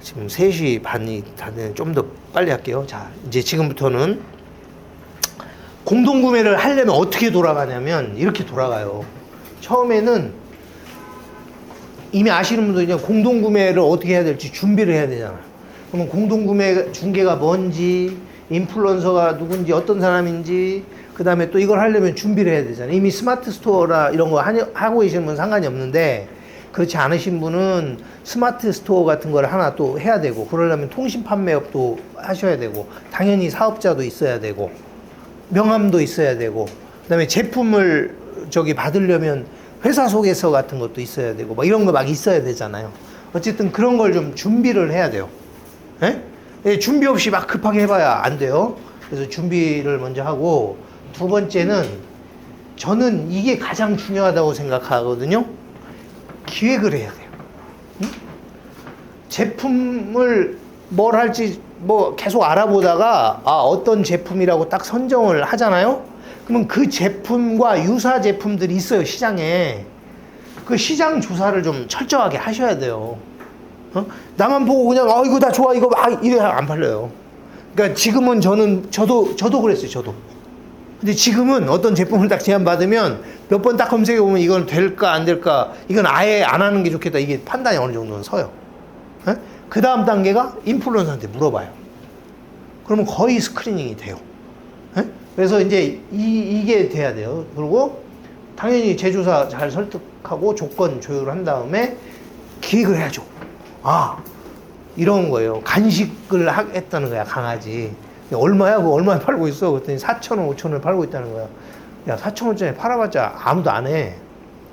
지금 3시 반이 다 되는 좀 더 빨리 할게요. 자, 이제 지금부터는 공동구매를 하려면 어떻게 돌아가냐면 이렇게 돌아가요. 처음에는 이미 아시는 분들 이제 공동구매를 어떻게 해야 될지 준비를 해야 되잖아요. 그러면 공동구매 중개가 뭔지, 인플루언서가 누군지, 어떤 사람인지, 그 다음에 또 이걸 하려면 준비를 해야 되잖아요. 이미 스마트 스토어라 이런 거 하고 계시는 분은 상관이 없는데, 그렇지 않으신 분은 스마트 스토어 같은 걸 하나 또 해야 되고, 그러려면 통신 판매업도 하셔야 되고, 당연히 사업자도 있어야 되고, 명함도 있어야 되고, 그 다음에 제품을 받으려면 회사 소개서 같은 것도 있어야 되고, 막 이런 거 막 있어야 되잖아요. 어쨌든 그런 걸 좀 준비를 해야 돼요. 예? 준비 없이 막 급하게 해봐야 안 돼요. 그래서 준비를 먼저 하고, 두 번째는 저는 이게 가장 중요하다고 생각하거든요. 기획을 해야 돼요. 응? 제품을 뭘 할지 뭐 계속 알아보다가 어떤 제품이라고 딱 선정을 하잖아요. 그러면 그 제품과 유사 제품들이 있어요, 시장에. 그 시장 조사를 좀 철저하게 하셔야 돼요. 나만 보고 그냥 이거 다 좋아 이거 막 이래 안 팔려요. 그러니까 지금은 저도 그랬어요. 저도. 근데 지금은 어떤 제품을 딱 제안받으면 몇 번 딱 검색해 보면 이건 될까 안 될까, 이건 아예 안 하는 게 좋겠다, 이게 판단이 어느 정도는 서요. 그 다음 단계가 인플루언서한테 물어봐요. 그러면 거의 스크리닝이 돼요. 그래서 이제 이게 돼야 돼요. 그리고 당연히 제조사 잘 설득하고 조건 조율한 다음에 기획을 해야죠. 이런 거예요. 간식을 했다는 거야, 강아지. 얼마야? 그거 얼마에 팔고 있어? 그랬더니 4,000원, 5,000원을 팔고 있다는 거야. 야, 4,000원짜리 팔아봤자 아무도 안 해.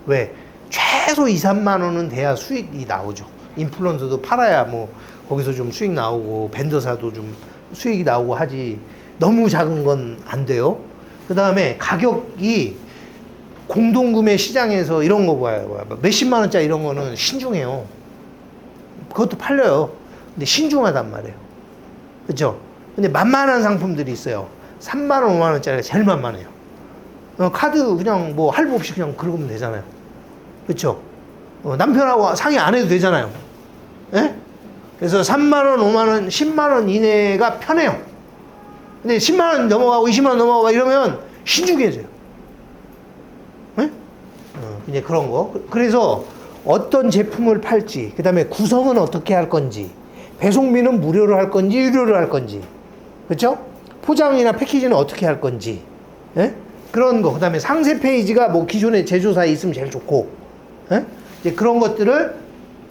왜? 최소 2, 3만 원은 돼야 수익이 나오죠. 인플루언서도 팔아야 뭐 거기서 좀 수익 나오고, 밴더사도 좀 수익이 나오고 하지. 너무 작은 건 안 돼요. 그 다음에 가격이 공동구매 시장에서 이런 거 봐요. 몇십만 원짜리 이런 거는 신중해요. 그것도 팔려요. 근데 신중하단 말이에요. 그쵸? 근데 만만한 상품들이 있어요. 3만 원, 5만 원짜리가 제일 만만해요. 카드 그냥 뭐 할부 없이 그냥 긁으면 되잖아요. 그쵸? 남편하고 상의 안 해도 되잖아요. 예? 그래서 3만 원, 5만 원, 10만 원 이내가 편해요. 근데 10만 원 넘어가고 20만 원 넘어가고 이러면 신중해져요. 예? 이제 그런 거. 그래서 어떤 제품을 팔지, 그 다음에 구성은 어떻게 할 건지, 배송비는 무료로 할 건지 유료로 할 건지, 그렇죠? 포장이나 패키지는 어떻게 할 건지, 예? 그런 거. 그 다음에 상세 페이지가 뭐 기존에 제조사에 있으면 제일 좋고, 예? 이제 그런 것들을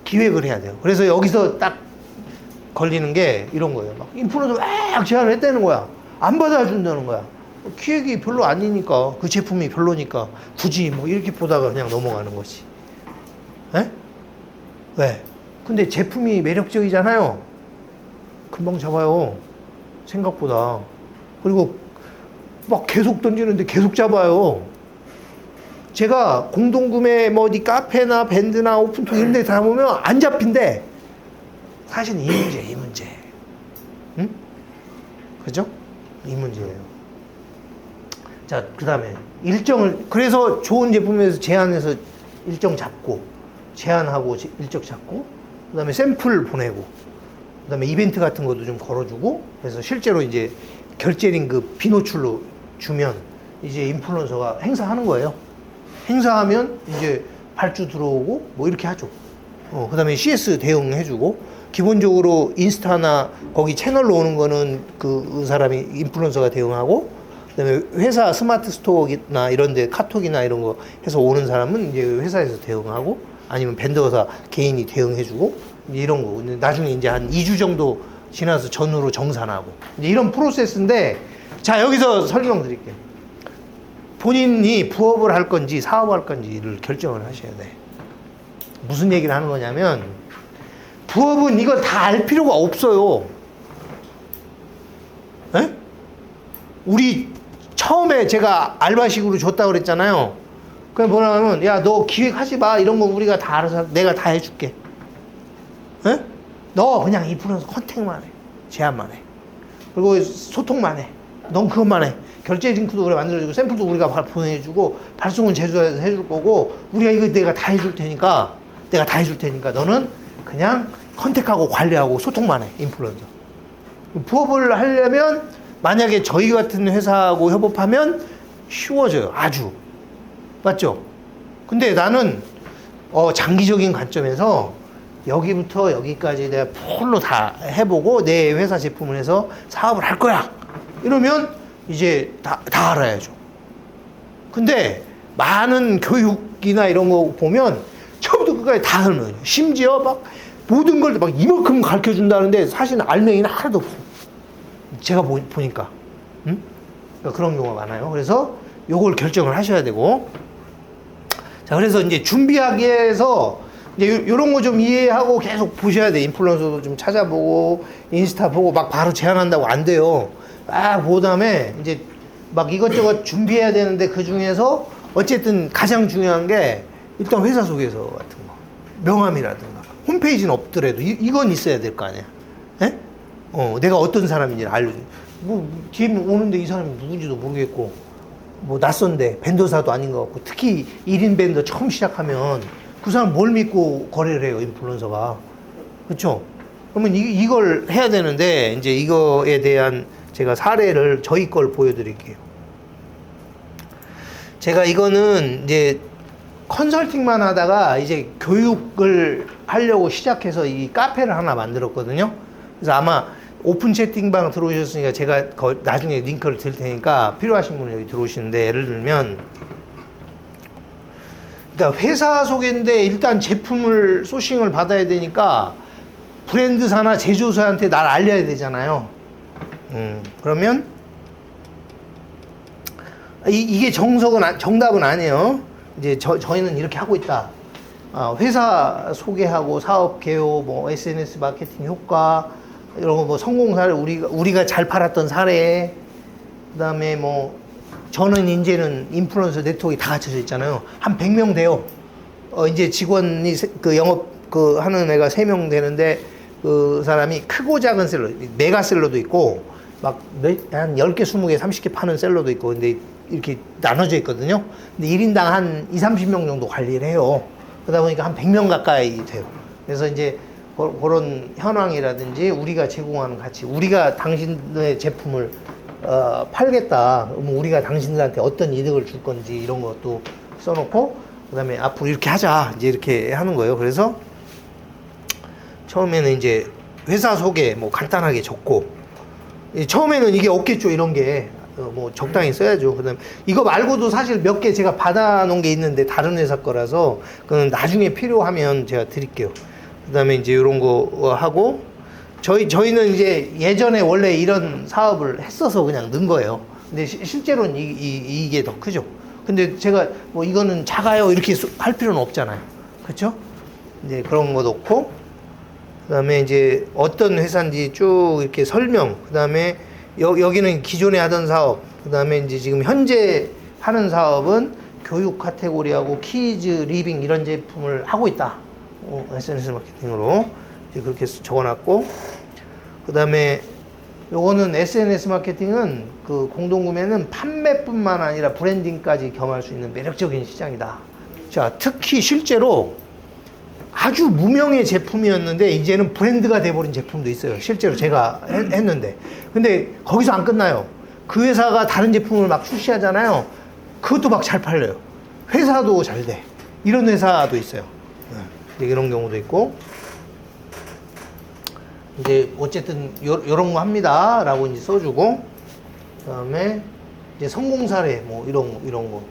기획을 해야 돼요. 그래서 여기서 딱 걸리는 게 이런 거예요. 막 인플루언서 막 제안을 했다는 거야. 안 받아준다는 거야. 기획이 별로 아니니까, 그 제품이 별로니까 굳이 뭐 이렇게 보다가 그냥 넘어가는 거지. 예? 왜? 근데 제품이 매력적이잖아요. 금방 잡아요. 생각보다. 그리고 막 계속 던지는데 계속 잡아요. 제가 공동구매 뭐 어디 카페나 밴드나 오픈톡 이런 데 다 보면 안 잡힌대. 사실 이 문제. 응? 그죠? 이 문제예요. 자, 그 다음에 그래서 좋은 제품에서 제안해서 일정 잡고, 제안하고 일정 잡고, 그 다음에 샘플 보내고, 그 다음에 이벤트 같은 것도 좀 걸어주고, 그래서 실제로 이제 결제 링크 비노출로 주면 이제 인플루언서가 행사하는 거예요. 행사하면 이제 발주 들어오고 뭐 이렇게 하죠. 그 다음에 CS 대응해주고, 기본적으로 인스타나 거기 채널로 오는 거는 그 사람이 인플루언서가 대응하고, 그 다음에 회사 스마트 스토어나 이런 데 카톡이나 이런 거 해서 오는 사람은 이제 회사에서 대응하고, 아니면 밴더사 개인이 대응해주고, 이런 거. 근데 나중에 이제 한 2주 정도 지나서 전후로 정산하고. 이제 이런 프로세스인데, 자, 여기서 설명드릴게요. 본인이 부업을 할 건지 사업을 할 건지를 결정을 하셔야 돼. 무슨 얘기를 하는 거냐면, 부업은 이걸 다 알 필요가 없어요. 에? 우리 처음에 제가 알바식으로 줬다고 그랬잖아요. 그냥 뭐라 하면, 야, 너 기획하지 마. 이런 거 우리가 다 알아서 내가 다 해줄게. 에? 너 그냥 인플루언서 컨택만 해. 제안만 해. 그리고 소통만 해. 넌 그것만 해. 결제 링크도 우리가 만들어주고, 샘플도 우리가 보내주고, 발송은 제조해서 해줄 거고, 우리가 이거 내가 다 해줄 테니까, 너는 그냥 컨택하고 관리하고 소통만 해, 인플루언서. 부업을 하려면 만약에 저희 같은 회사하고 협업하면 쉬워져요. 아주. 맞죠? 근데 나는 장기적인 관점에서 여기부터 여기까지 내가 풀로 다 해보고 내 회사 제품을 해서 사업을 할 거야. 이러면 이제 다 알아야죠. 근데 많은 교육이나 이런 거 보면 처음부터 끝까지 다 설명해요. 심지어 막 모든 걸 막 이만큼 가르쳐 준다는데 사실 알맹이는 하나도 없어. 제가 보니까. 응? 그러니까 그런 경우가 많아요. 그래서 요걸 결정을 하셔야 되고. 자, 그래서 이제 준비하기 위해서 이제 요런 거 좀 이해하고 계속 보셔야 돼. 인플루언서도 좀 찾아보고, 인스타 보고 막 바로 제안한다고 안 돼요. 그 다음에 이제 막 이것저것 준비해야 되는데 그 중에서 어쨌든 가장 중요한 게 일단 회사 소개서 같은 거. 명함이라든가. 홈페이지는 없더라도 이건 있어야 될 거 아니야. 예? 내가 어떤 사람인지를 알려줘. 뒤에 오는데 이 사람이 누군지도 모르겠고, 낯선데, 벤더사도 아닌 것 같고, 특히 1인 벤더 처음 시작하면 그 사람 뭘 믿고 거래를 해요, 인플루언서가. 그쵸? 그러면 이걸 해야 되는데, 이제 이거에 대한 제가 사례를 저희 걸 보여드릴게요. 제가 이거는 이제 컨설팅만 하다가 이제 교육을 하려고 시작해서 이 카페를 하나 만들었거든요. 그래서 아마 오픈 채팅방 들어오셨으니까 제가 나중에 링크를 드릴 테니까 필요하신 분은 여기 들어오시는데, 예를 들면 그러니까 회사 소개인데 일단 제품을 소싱을 받아야 되니까 브랜드사나 제조사한테 날 알려야 되잖아요. 그러면 이게 정답은 아니에요. 이제 저희는 이렇게 하고 있다. 회사 소개하고 사업 개요, SNS 마케팅 효과, 이런 거 성공 사례, 우리가 잘 팔았던 사례, 그다음에 저는 이제는 인플루언서 네트워크가 다 갖춰져 있잖아요. 한 100명 돼요. 이제 직원이 영업 하는 애가 3명 되는데 그 사람이 크고 작은 셀러, 메가 셀러도 있고 한 10개, 20개, 30개 파는 셀러도 있고, 근데 이렇게 나눠져 있거든요. 근데 1인당 한 30명 정도 관리를 해요. 그러다 보니까 한 100명 가까이 돼요. 그래서 이제 그런 현황이라든지 우리가 제공하는 가치, 우리가 당신의 제품을 팔겠다. 그러면 우리가 당신들한테 어떤 이득을 줄 건지 이런 것도 써놓고, 그 다음에 앞으로 이렇게 하자. 이제 이렇게 하는 거예요. 그래서 처음에는 이제 회사 소개 간단하게 적고, 처음에는 이게 없겠죠. 이런 게. 적당히 써야죠. 그 다음에 이거 말고도 사실 몇 개 제가 받아놓은 게 있는데 다른 회사 거라서 그건 나중에 필요하면 제가 드릴게요. 그 다음에 이제 이런 거 하고, 저희는 이제 예전에 원래 이런 사업을 했어서 그냥 넣은 거예요. 근데 실제로는 이게 더 크죠. 근데 제가 이거는 작아요 이렇게 할 필요는 없잖아요. 그렇죠? 이제 그런 거 넣고, 그 다음에 이제 어떤 회사인지 쭉 이렇게 설명, 그 다음에 여기는 기존에 하던 사업, 그 다음에 이제 지금 현재 하는 사업은 교육 카테고리하고 키즈, 리빙 이런 제품을 하고 있다. SNS 마케팅으로 이제 그렇게 적어놨고, 그 다음에 요거는 SNS 마케팅은 그 공동구매는 판매뿐만 아니라 브랜딩까지 겸할 수 있는 매력적인 시장이다. 자, 특히 실제로 아주 무명의 제품이었는데 이제는 브랜드가 돼버린 제품도 있어요. 실제로 제가 했는데. 근데 거기서 안 끝나요. 그 회사가 다른 제품을 막 출시하잖아요. 그것도 막 잘 팔려요. 회사도 잘 돼. 이런 회사도 있어요. 이런 경우도 있고. 이제 어쨌든 요런 거 합니다 라고 이제 써주고, 그 다음에 이제 성공 사례 이런 거.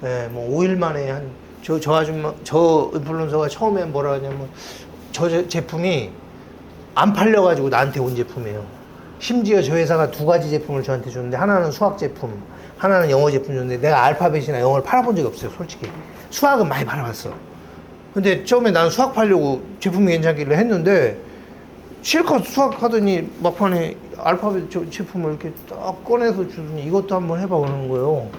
5일 만에 저 아줌마, 저 인플루언서가 처음에 뭐라 하냐면, 저 제품이 안 팔려가지고 나한테 온 제품이에요. 심지어 저 회사가 2가지 제품을 저한테 줬는데, 하나는 수학 제품, 하나는 영어 제품 줬는데, 내가 알파벳이나 영어를 팔아본 적이 없어요, 솔직히. 수학은 많이 팔아봤어. 근데 처음에 나는 수학 팔려고 제품이 괜찮길래 했는데, 실컷 수학 하더니 막판에 알파벳 제품을 이렇게 딱 꺼내서 주더니 이것도 한번 해봐 그러는 거예요.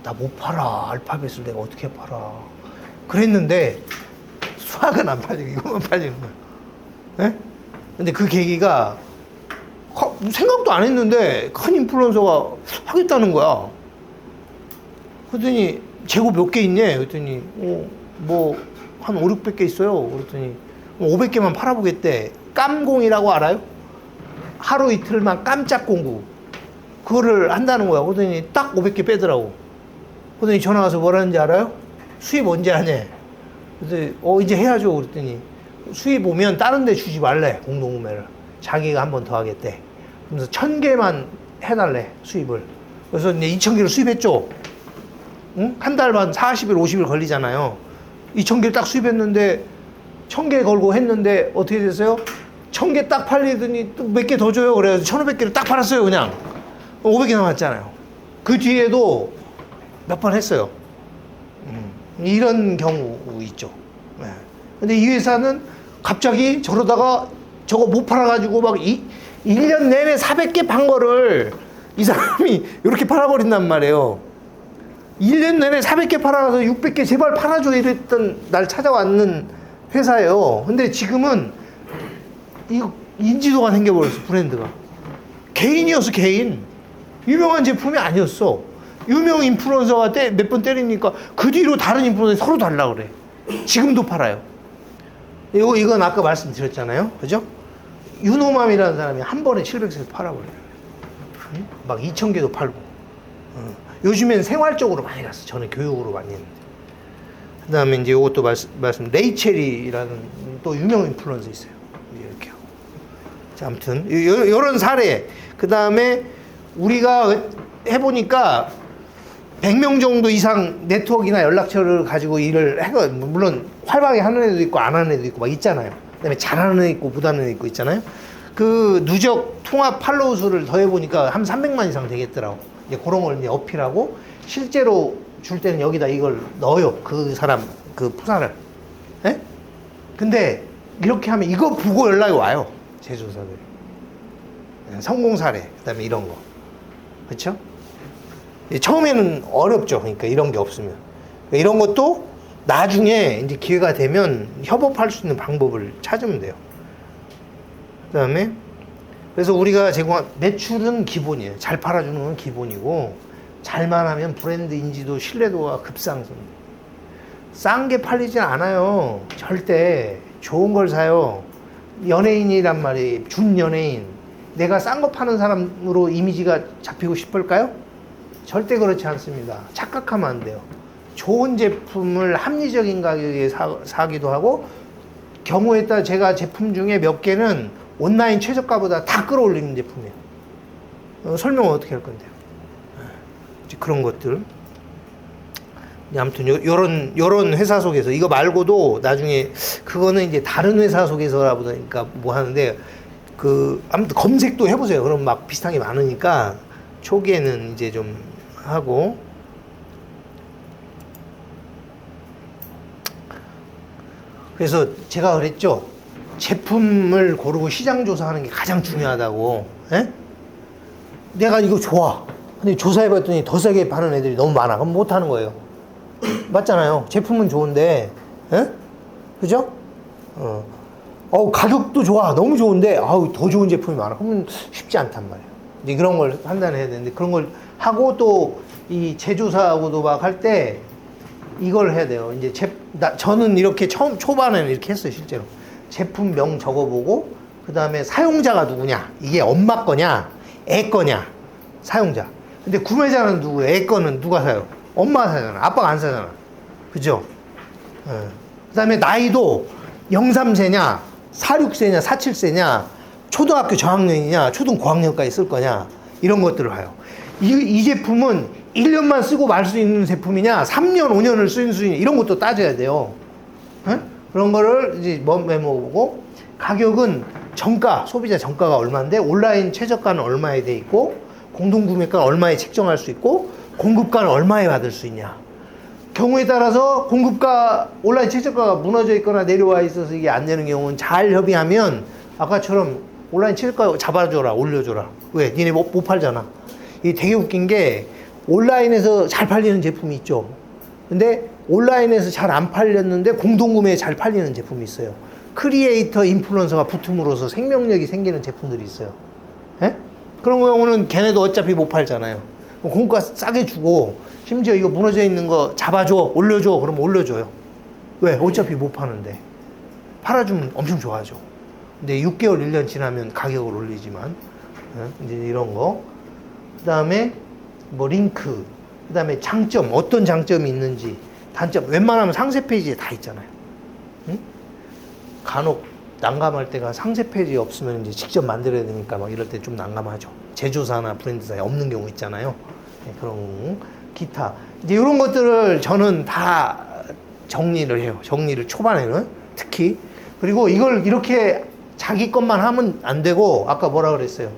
나 못 팔아. 알파벳을 내가 어떻게 팔아. 그랬는데 수학은 안 팔리고 이것만 팔리는 거야. 예? 근데 그 계기가 생각도 안 했는데 큰 인플루언서가 하겠다는 거야. 그랬더니 재고 몇 개 있냐? 그랬더니 한 5, 600개 있어요. 그랬더니 500개만 팔아보겠대. 깜공이라고 알아요? 하루 이틀만 깜짝 공구. 그거를 한다는 거야. 그러더니 딱 500개 빼더라고. 그러더니 전화 와서 뭐라는지 알아요? 수입 언제 하냐? 그래서 이제 해야죠. 그랬더니 수입 오면 다른 데 주지 말래. 공동구매를. 자기가 한 번 더 하겠대. 그래서 1000개만 해달래. 수입을. 그래서 이제 2000개를 수입했죠. 응? 한 달 반 40일, 50일 걸리잖아요. 2000개를 딱 수입했는데 1000개 걸고 했는데 어떻게 됐어요? 1000개 딱 팔리더니 또 몇 개 더 줘요. 그래서 1500개를 딱 팔았어요. 그냥 500개 남았잖아요. 그 뒤에도 몇 번 했어요. 이런 경우 있죠. 네. 근데 이 회사는 갑자기 저러다가 저거 못 팔아가지고 막 1년 내내 400개 판 거를 이 사람이 이렇게 팔아버린단 말이에요. 1년 내내 400개 팔아서 600개 제발 팔아줘 이랬던 날 찾아왔는 회사예요. 근데 지금은 인지도가 생겨버렸어. 브랜드가 개인이었어. 개인. 유명한 제품이 아니었어. 유명 인플루언서가 몇 번 때리니까 그 뒤로 다른 인플루언서 서로 달라 그래. 지금도 팔아요. 이건 아까 말씀드렸잖아요. 그죠? 유노맘이라는 사람이 한 번에 700세 팔아버려요. 응? 막 2000개도 팔고. 요즘엔 생활적으로 많이 갔어. 저는 교육으로 많이 했는데. 그 다음에 이제 이것도 말씀, 레이첼이라는 또 유명 인플루언서 있어요. 이렇게요. 자, 아무튼, 요런 사례. 그 다음에 우리가 해보니까 100명 정도 이상 네트워크나 연락처를 가지고 일을 해가, 물론 활발하게 하는 애도 있고 안 하는 애도 있고 막 있잖아요. 그 다음에 잘하는 애 있고 못하는 애 있고 있잖아요. 그 누적 통합 팔로우 수를 더해보니까 한 300만 이상 되겠더라고. 이제 그런 걸 이제 어필하고 실제로 줄 때는 여기다 이걸 넣어요. 그 사람, 그 푸사를. 예? 근데 이렇게 하면 이거 보고 연락이 와요. 제조사들이. 성공 사례, 그 다음에 이런 거. 그렇죠? 처음에는 어렵죠. 그러니까 이런 게 없으면. 이런 것도 나중에 이제 기회가 되면 협업할 수 있는 방법을 찾으면 돼요. 그 다음에 그래서 우리가 제공한 매출은 기본이에요. 잘 팔아주는 건 기본이고 잘만 하면 브랜드 인지도, 신뢰도가 급상승. 싼 게 팔리진 않아요. 절대. 좋은 걸 사요. 연예인이란 말이 준연예인. 내가 싼 거 파는 사람으로 이미지가 잡히고 싶을까요? 절대 그렇지 않습니다. 착각하면 안 돼요. 좋은 제품을 합리적인 가격에 사기도 하고 경우에 따라 제가 제품 중에 몇 개는 온라인 최저가보다 다 끌어올리는 제품이에요. 설명은 어떻게 할 건데요? 그런 것들. 아무튼 요런 회사 속에서 이거 말고도 나중에 그거는 이제 다른 회사 속에서라 보니까 뭐 하는데 아무튼 검색도 해보세요. 그럼 막 비슷한 게 많으니까 초기에는 이제 좀 하고. 그래서 제가 그랬죠. 제품을 고르고 시장 조사하는 게 가장 중요하다고. 에? 내가 이거 좋아. 근데 조사해봤더니 더 세게 파는 애들이 너무 많아. 그럼 못 하는 거예요. 맞잖아요. 제품은 좋은데, 에? 그죠? 가격도 좋아. 너무 좋은데, 더 좋은 제품이 많아. 그러면 쉽지 않단 말이에요. 이제 그런 걸 판단해야 되는데, 그런 걸 하고 또 이 제조사하고도 막 할 때 이걸 해야 돼요. 이제 저는 이렇게 초반에는 이렇게 했어요, 실제로. 제품명 적어보고, 그 다음에 사용자가 누구냐. 이게 엄마 거냐, 애 거냐, 사용자. 근데 구매자는 누구예요? 애 거는 누가 사요? 엄마가 사잖아. 아빠가 안 사잖아. 그죠? 그 다음에 나이도 03세냐, 46세냐, 47세냐, 초등학교 저학년이냐, 초등 고학년까지 쓸 거냐, 이런 것들을 봐요. 이 제품은 1년만 쓰고 말 수 있는 제품이냐, 3년, 5년을 쓰는 수있냐, 이런 것도 따져야 돼요. 그런 거를 이제 메모보고, 가격은 정가, 소비자 정가가 얼마인데, 온라인 최저가는 얼마에 돼 있고, 공동구매가는 얼마에 책정할 수 있고, 공급가는 얼마에 받을 수 있냐. 경우에 따라서 공급가, 온라인 최저가가 무너져 있거나 내려와 있어서 이게 안 되는 경우는 잘 협의하면 아까처럼 온라인 최저가 잡아줘라, 올려줘라. 왜? 니네 못 팔잖아. 이게 되게 웃긴 게 온라인에서 잘 팔리는 제품이 있죠. 근데 온라인에서 잘 안 팔렸는데 공동구매에 잘 팔리는 제품이 있어요. 크리에이터, 인플루언서가 붙음으로써 생명력이 생기는 제품들이 있어요. 에? 그런 경우는 걔네도 어차피 못 팔잖아요. 공가 싸게 주고 심지어 이거 무너져 있는 거 잡아줘, 올려줘. 그러면 올려줘요. 왜? 어차피 못 파는데. 팔아주면 엄청 좋아하죠. 근데 6개월, 1년 지나면 가격을 올리지만, 이제 이런 거. 그 다음에 뭐 링크, 그 다음에 장점, 어떤 장점이 있는지, 단점, 웬만하면 상세 페이지에 다 있잖아요. 응? 간혹 난감할 때가 상세 페이지 없으면 이제 직접 만들어야 되니까 막 이럴 때 좀 난감하죠. 제조사나 브랜드사에 없는 경우 있잖아요. 네, 그런 기타. 이제 이런 것들을 저는 다 정리를 해요. 정리를 초반에는 특히. 그리고 이걸 이렇게 자기 것만 하면 안 되고, 아까 뭐라 그랬어요?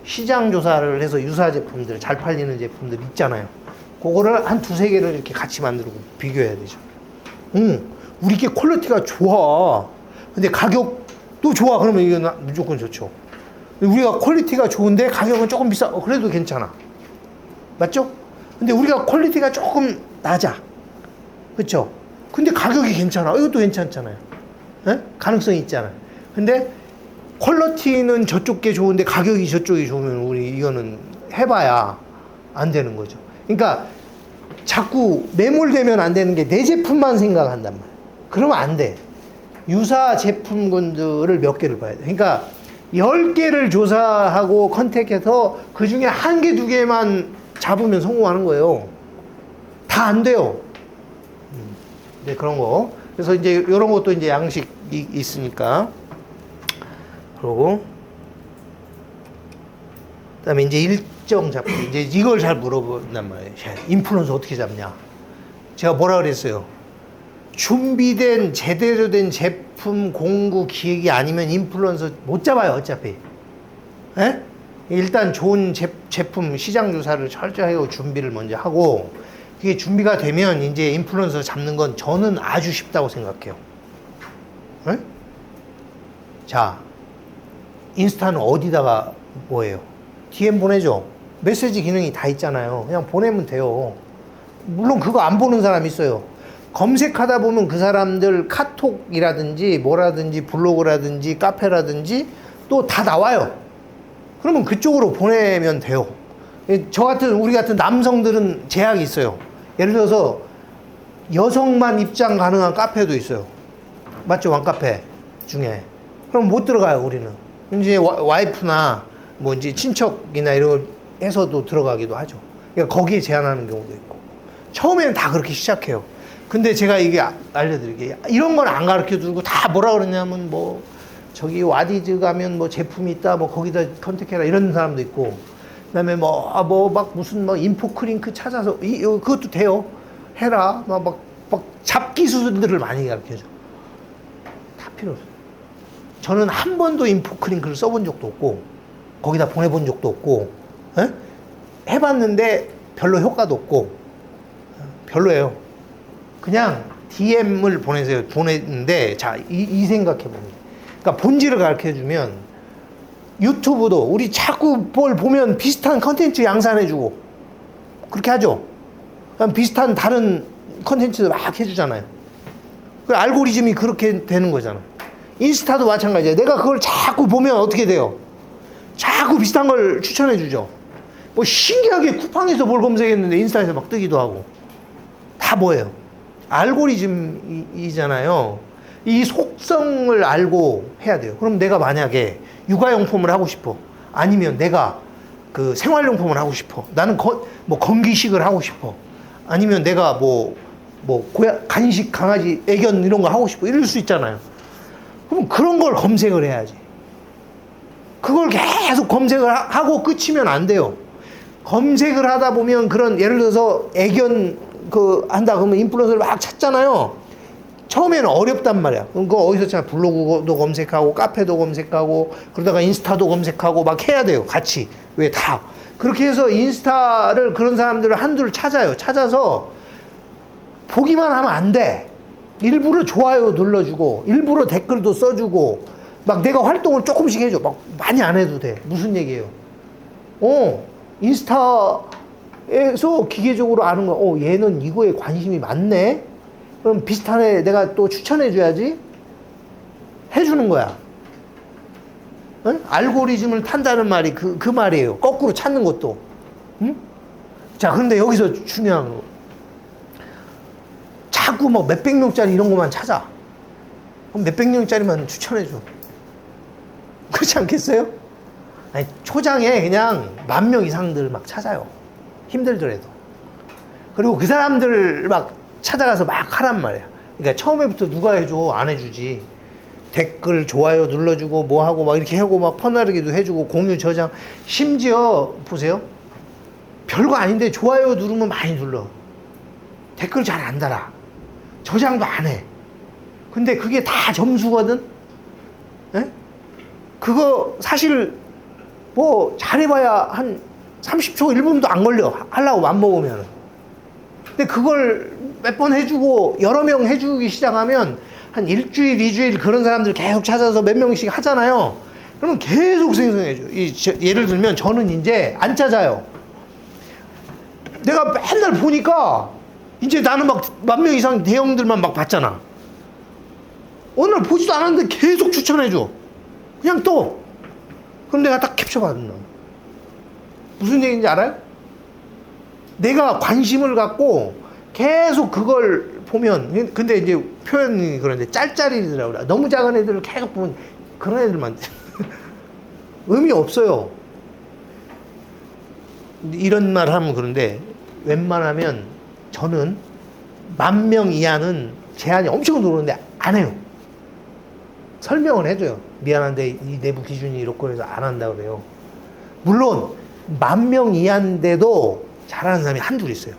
시장 조사를 해서 유사 제품들, 잘 팔리는 제품들 있잖아요. 그거를 한 두세 개를 이렇게 같이 만들고 비교해야 되죠. 우리 게 퀄리티가 좋아. 근데 가격도 좋아. 그러면 이건 무조건 좋죠. 우리가 퀄리티가 좋은데 가격은 조금 비싸. 그래도 괜찮아. 맞죠? 근데 우리가 퀄리티가 조금 낮아. 그쵸? 근데 가격이 괜찮아. 이것도 괜찮잖아요. 에? 가능성이 있잖아요. 근데 퀄리티는 저쪽 게 좋은데 가격이 저쪽이 좋으면 우리 이거는 해봐야 안 되는 거죠. 그러니까 자꾸 매몰되면 안 되는 게 내 제품만 생각한단 말이에요. 그러면 안 돼. 유사 제품군들을 몇 개를 봐야 돼. 그러니까 10개를 조사하고 컨택해서 그 중에 한 개, 두 개만 잡으면 성공하는 거예요. 다 안 돼요. 네, 그런 거. 그래서 이제 이런 것도 이제 양식이 있으니까. 그러고, 그 다음에 이제 일정 잡고, 이제 이걸 잘 물어본단 말이에요. 인플루언서 어떻게 잡냐. 제가 뭐라 그랬어요? 준비된, 제대로 된 제품 공구 기획이 아니면 인플루언서 못 잡아요, 어차피. 에? 일단 좋은 제품 시장 조사를 철저하게 하고 준비를 먼저 하고, 그게 준비가 되면 이제 인플루언서 잡는 건 저는 아주 쉽다고 생각해요. 에? 자, 인스타는 어디다가 뭐예요? DM 보내죠? 메시지 기능이 다 있잖아요. 그냥 보내면 돼요. 물론 그거 안 보는 사람 있어요. 검색하다 보면 그 사람들 카톡이라든지 뭐라든지 블로그라든지 카페라든지 또 다 나와요. 그러면 그쪽으로 보내면 돼요. 저 같은, 우리 같은 남성들은 제약이 있어요. 예를 들어서 여성만 입장 가능한 카페도 있어요. 맞죠? 왕카페 중에. 그럼 못 들어가요, 우리는. 이제 와이프나 뭐 이제 친척이나 이런 걸 해서도 들어가기도 하죠. 그러니까 거기에 제한하는 경우도 있고. 처음에는 다 그렇게 시작해요. 근데 제가 이게 알려드릴게요. 이런 건 안 가르쳐 주고 다 뭐라 그러냐면 뭐 저기 와디즈 가면 뭐 제품이 있다, 뭐 거기다 컨택해라 이런 사람도 있고, 그다음에 뭐 막 무슨 뭐 인포크링크 찾아서 그것도 돼요. 해라. 막 잡기 수준들을 많이 가르쳐 줘. 다 필요 없어요. 저는 한 번도 인포크링크를 써본 적도 없고 거기다 보내본 적도 없고, 에? 해봤는데 별로 효과도 없고 별로예요. 그냥 DM을 보내세요. 보냈는데 자, 이 생각해 봅니다. 그러니까 본질을 가르쳐 주면, 유튜브도 우리 자꾸 뭘 보면 비슷한 컨텐츠 양산해 주고 그렇게 하죠. 그럼 비슷한 다른 컨텐츠도 막 해주잖아요. 그 알고리즘이 그렇게 되는 거잖아. 인스타도 마찬가지예요. 내가 그걸 자꾸 보면 어떻게 돼요? 자꾸 비슷한 걸 추천해 주죠. 뭐 신기하게 쿠팡에서 뭘 검색했는데 인스타에서 막 뜨기도 하고. 다 뭐예요? 알고리즘이잖아요. 이 속성을 알고 해야 돼요. 그럼 내가 만약에 육아용품을 하고 싶어. 아니면 내가 그 생활용품을 하고 싶어. 나는 뭐 건기식을 하고 싶어. 아니면 내가 간식, 강아지, 애견 이런 거 하고 싶어. 이럴 수 있잖아요. 그럼 그런 걸 검색을 해야지. 그걸 계속 검색을 하고 끝이면 안 돼요. 검색을 하다 보면 그런, 예를 들어서 애견 한다 그러면 인플루언서를 막 찾잖아요. 처음에는 어렵단 말이야. 그거 어디서 찾아? 블로그도 검색하고 카페도 검색하고 그러다가 인스타도 검색하고 막 해야 돼요. 같이. 왜 다. 그렇게 해서 인스타를, 그런 사람들을 한둘 찾아요. 찾아서 보기만 하면 안 돼. 일부러 좋아요 눌러주고 일부러 댓글도 써주고 막 내가 활동을 조금씩 해줘. 막 많이 안 해도 돼. 무슨 얘기예요? 인스타에서 기계적으로 아는 거, 얘는 이거에 관심이 많네? 그럼 비슷한 애 내가 또 추천해줘야지? 해주는 거야. 응? 알고리즘을 탄다는 말이 그 말이에요. 거꾸로 찾는 것도. 응? 자, 그런데 여기서 중요한 거. 자꾸 뭐 몇백 명짜리 이런 것만 찾아. 그럼 몇백 명짜리만 추천해줘. 그렇지 않겠어요? 아니, 초장에 그냥 10,000명 이상들 막 찾아요. 힘들더라도. 그리고 그 사람들 막 찾아가서 막 하란 말이야. 그러니까 처음에부터 누가 해줘? 안 해주지. 댓글, 좋아요 눌러주고 뭐 하고 막 이렇게 하고 막 퍼나르기도 해주고 공유 저장. 심지어 보세요. 별거 아닌데 좋아요 누르면 많이 눌러. 댓글 잘 안 달아. 저장도 안 해. 근데 그게 다 점수거든? 에? 그거 사실 뭐 잘해봐야 한 30초, 1분도 안 걸려. 하려고 맘먹으면. 근데 그걸 몇 번 해주고 여러 명 해주기 시작하면 한 일주일, 2주일 그런 사람들 계속 찾아서 몇 명씩 하잖아요. 그러면 계속 생성해줘. 예를 들면 저는 이제 안 찾아요. 내가 맨날 보니까 이제 나는 막 10,000명 이상 대형들만 막 봤잖아. 어느 날 보지도 않았는데 계속 추천해줘. 그냥 또. 그럼 내가 딱 캡처받는 거. 무슨 얘기인지 알아요? 내가 관심을 갖고 계속 그걸 보면, 근데 이제 표현이 그런데 짤짤이더라고. 그래. 너무 작은 애들을 계속 보면 그런 애들만 의미 없어요. 이런 말 하면 그런데 웬만하면 저는 10,000명 이하는 제한이 엄청 들어오는데 안 해요. 설명을 해줘요. 미안한데 이 내부 기준이 이렇고 해서 안 한다고 그래요. 물론 10,000명 이하인데도 잘하는 사람이 한둘 있어요.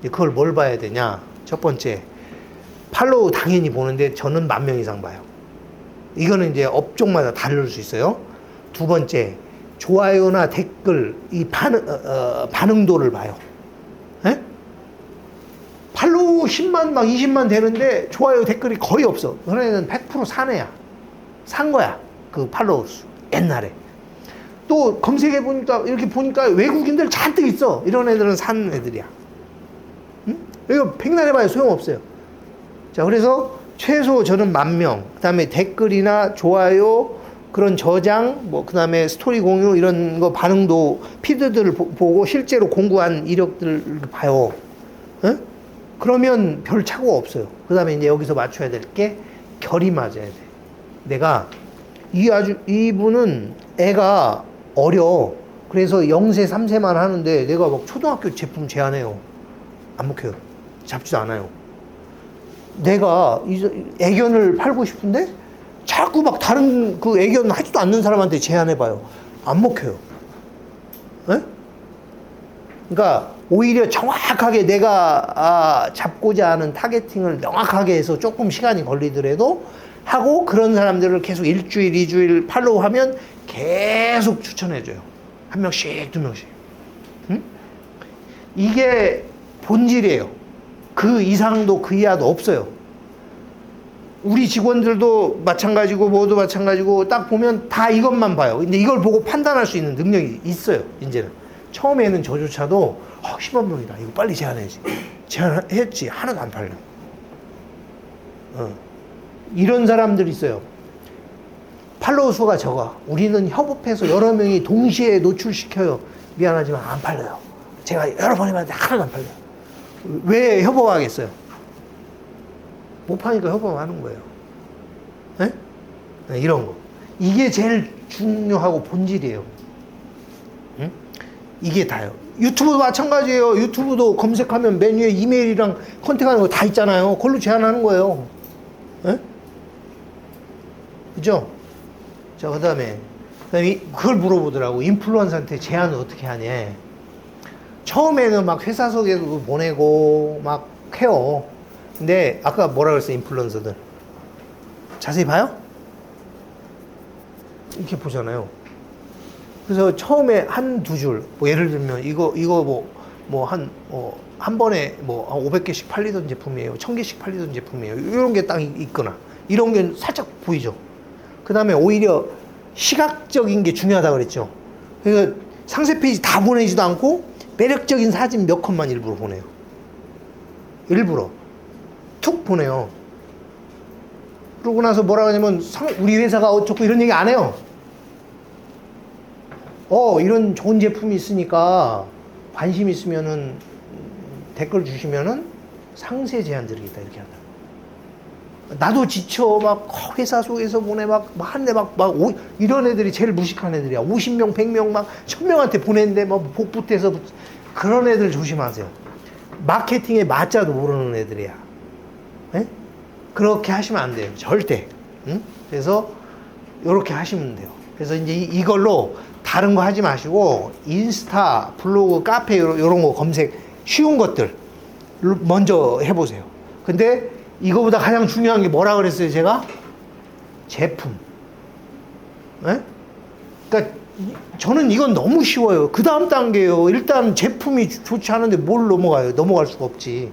그걸 뭘 봐야 되냐? 첫 번째, 팔로우 당연히 보는데 저는 10,000명 이상 봐요. 이거는 이제 업종마다 다를 수 있어요. 두 번째, 좋아요나 댓글 이 반응도를 봐요. 에? 팔로우 10만 막 20만 되는데 좋아요 댓글이 거의 없어. 그런 애는 100% 산 애야. 산 거야. 그 팔로우 수. 옛날에. 또 검색해 보니까 이렇게 보니까 외국인들 잔뜩 있어. 이런 애들은 산 애들이야. 응? 이거 백날 해봐야 소용없어요. 자, 그래서 최소 저는 10,000명. 그 다음에 댓글이나 좋아요, 그런 저장, 뭐, 그 다음에 스토리 공유, 이런 거 반응도, 피드들을 보고 실제로 공구한 이력들을 봐요. 응? 그러면 별 착오가 없어요. 그 다음에 이제 여기서 맞춰야 될 게 결이 맞아야 돼. 내가 이분은 애가 어려. 그래서 0세, 3세만 하는데 내가 막 초등학교 제품 제안해요. 안 먹혀요. 잡지도 않아요. 내가 애견을 팔고 싶은데 자꾸 막 다른 그 애견 하지도 않는 사람한테 제안해봐요. 안 먹혀요. 에? 그러니까 오히려 정확하게 내가 잡고자 하는 타겟팅을 명확하게 해서 조금 시간이 걸리더라도 하고 그런 사람들을 계속 일주일, 2주일 팔로우하면 계속 추천해줘요. 한 명씩, 두 명씩. 응? 이게 본질이에요. 그 이상도 그 이하도 없어요. 우리 직원들도 마찬가지고 모두 마찬가지고 딱 보면 다 이것만 봐요. 근데 이걸 보고 판단할 수 있는 능력이 있어요. 이제는. 처음에는 저조차도 10만 명이다. 이거 빨리 제안해야지. 제안했지. 하나도 안 팔려. 이런 사람들이 있어요. 팔로우 수가 적어. 우리는 협업해서 여러 명이 동시에 노출시켜요. 미안하지만 안 팔려요. 제가 여러 번 해봤는데 하나도 안 팔려요. 왜 협업하겠어요? 못 파니까 협업하는 거예요. 네? 네, 이런 거. 이게 제일 중요하고 본질이에요. 응? 이게 다요. 유튜브도 마찬가지예요. 유튜브도 검색하면 메뉴에 이메일이랑 컨택하는 거 다 있잖아요. 그걸로 제안하는 거예요. 네? 그죠? 자, 그 다음에 그걸 물어보더라고. 인플루언서한테 제안을 어떻게 하냐. 처음에는 막 회사 소개도 보내고 막 해요. 근데 아까 뭐라 그랬어요? 인플루언서들 자세히 봐요? 이렇게 보잖아요. 그래서 처음에 한두 줄, 뭐 예를 들면 이거 한 번에 뭐 500개씩 팔리던 제품이에요. 1,000개씩 팔리던 제품이에요. 이런 게 딱 있거나 이런 게 살짝 보이죠. 그 다음에 오히려 시각적인 게 중요하다고 그랬죠. 그래서 상세 페이지 다 보내지도 않고 매력적인 사진 몇 컷만 일부러 보내요. 일부러 툭 보내요. 그러고 나서 뭐라고 하냐면 우리 회사가 어쩌고 이런 얘기 안 해요. 이런 좋은 제품이 있으니까 관심 있으면은 댓글 주시면은 상세 제안 드리겠다 이렇게 한다. 나도 지쳐. 막 회사 속에서 보내. 한 대 이런 애들이 제일 무식한 애들이야. 50명, 100명, 1000명한테 보냈는데 복붙해서 그런 애들 조심하세요. 마케팅의 맞자도 모르는 애들이야. 에? 그렇게 하시면 안 돼요. 절대. 응? 그래서 이렇게 하시면 돼요. 그래서 이제 이걸로 다른 거 하지 마시고 인스타, 블로그, 카페 이런 거 검색 쉬운 것들 먼저 해보세요. 근데 이거보다 가장 중요한 게 뭐라 그랬어요, 제가? 제품. 에? 그러니까 저는 이건 너무 쉬워요. 그 다음 단계예요. 일단 제품이 좋지 않은데 뭘 넘어가요? 넘어갈 수가 없지.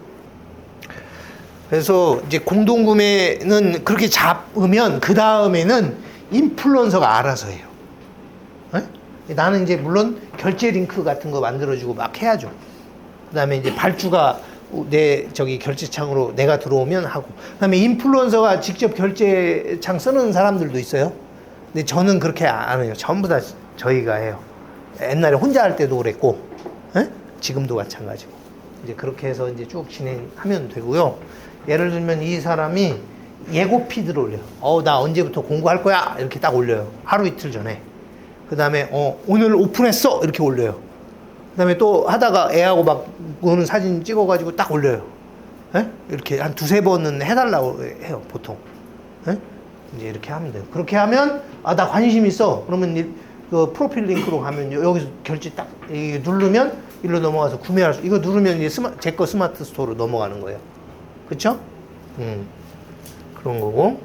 그래서 이제 공동구매는 그렇게 잡으면 그 다음에는 인플루언서가 알아서 해요. 에? 나는 이제 물론 결제 링크 같은 거 만들어주고 막 해야죠. 그 다음에 이제 발주가 내 결제창으로 내가 들어오면 하고. 그 다음에 인플루언서가 직접 결제창 쓰는 사람들도 있어요. 근데 저는 그렇게 안 해요. 전부 다 저희가 해요. 옛날에 혼자 할 때도 그랬고, 에? 지금도 마찬가지고. 이제 그렇게 해서 이제 쭉 진행하면 되고요. 예를 들면 이 사람이 예고 피드를 올려요. 나 언제부터 공부할 거야? 이렇게 딱 올려요. 하루 이틀 전에. 그 다음에, 오늘 오픈했어? 이렇게 올려요. 그 다음에 또 하다가 애하고 막 노는 사진 찍어가지고 딱 올려요. 에? 이렇게 한 두세 번은 해달라고 해요, 보통. 에? 이제 이렇게 하면 돼요. 그렇게 하면, 나 관심 있어. 그러면 그 프로필 링크로 가면 여기서 결제 딱 누르면 일로 넘어가서 구매할 수, 이거 누르면 이제 제 거 스마트 스토어로 넘어가는 거예요. 그쵸? 그런 거고.